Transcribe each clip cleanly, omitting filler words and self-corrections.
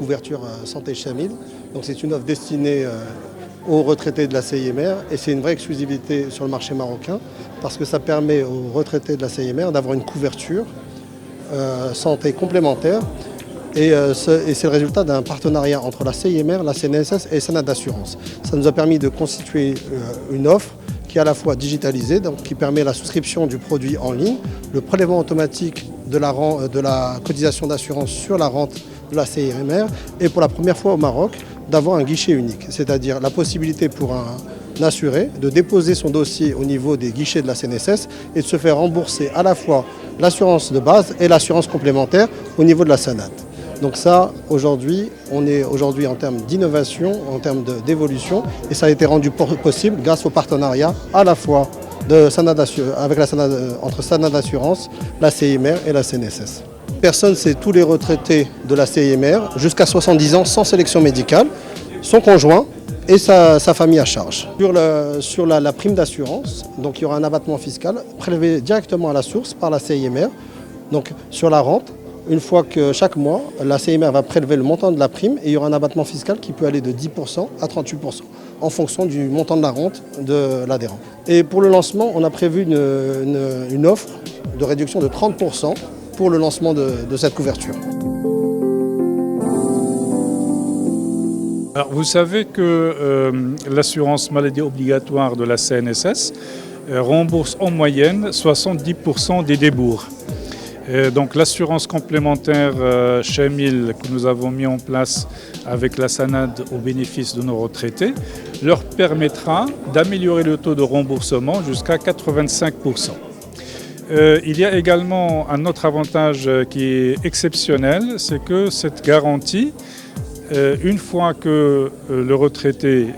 couverture santé Chamil. Donc c'est une offre destinée aux retraités de la CIMR et c'est une vraie exclusivité sur le marché marocain parce que ça permet aux retraités de la CIMR d'avoir une couverture santé complémentaire et c'est le résultat d'un partenariat entre la CIMR, la CNSS et Sanad d'assurance. Ça nous a permis de constituer une offre qui est à la fois digitalisée, donc qui permet la souscription du produit en ligne, le prélèvement automatique de la cotisation d'assurance sur la rente de la CIMR et pour la première fois au Maroc d'avoir un guichet unique, c'est-à-dire la possibilité pour un assuré de déposer son dossier au niveau des guichets de la CNSS et de se faire rembourser à la fois l'assurance de base et l'assurance complémentaire au niveau de la Sanad. Donc ça, aujourd'hui, on est aujourd'hui en termes d'innovation, en termes d'évolution, et ça a été rendu possible grâce au partenariat à la fois entre Sanad Assurance, la CIMR et la CNSS. Personne, c'est tous les retraités de la CIMR jusqu'à 70 ans sans sélection médicale, son conjoint et sa famille à charge. Sur la prime d'assurance, donc il y aura un abattement fiscal prélevé directement à la source par la CIMR, donc sur la rente. Une fois que chaque mois, la CIMR va prélever le montant de la prime et il y aura un abattement fiscal qui peut aller de 10% à 38% en fonction du montant de la rente de l'adhérent. Et pour le lancement, on a prévu une offre de réduction de 30% pour le lancement de cette couverture. Alors, vous savez que l'assurance maladie obligatoire de la CNSS rembourse en moyenne 70% des débours. Donc l'assurance complémentaire Chamil que nous avons mis en place avec la Sanad au bénéfice de nos retraités leur permettra d'améliorer le taux de remboursement jusqu'à 85%. Il y a également un autre avantage qui est exceptionnel, c'est que cette garantie, une fois que le retraité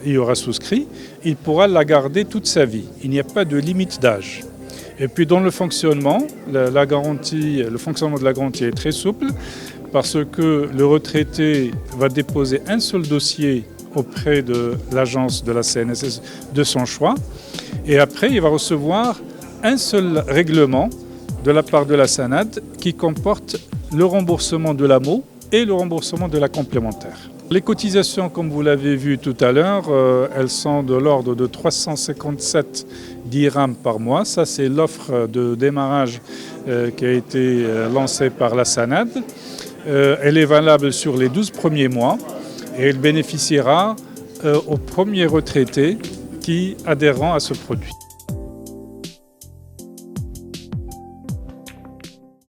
y aura souscrit, il pourra la garder toute sa vie. Il n'y a pas de limite d'âge. Et puis dans le fonctionnement, le fonctionnement de la garantie est très souple parce que le retraité va déposer un seul dossier auprès de l'agence de la CNSS de son choix et après il va recevoir un seul règlement de la part de la Sanad qui comporte le remboursement de l'AMO et le remboursement de la complémentaire. Les cotisations, comme vous l'avez vu tout à l'heure, elles sont de l'ordre de 357 dirhams par mois. Ça, c'est l'offre de démarrage qui a été lancée par la Sanad. Elle est valable sur les 12 premiers mois et elle bénéficiera aux premiers retraités qui adhéreront à ce produit.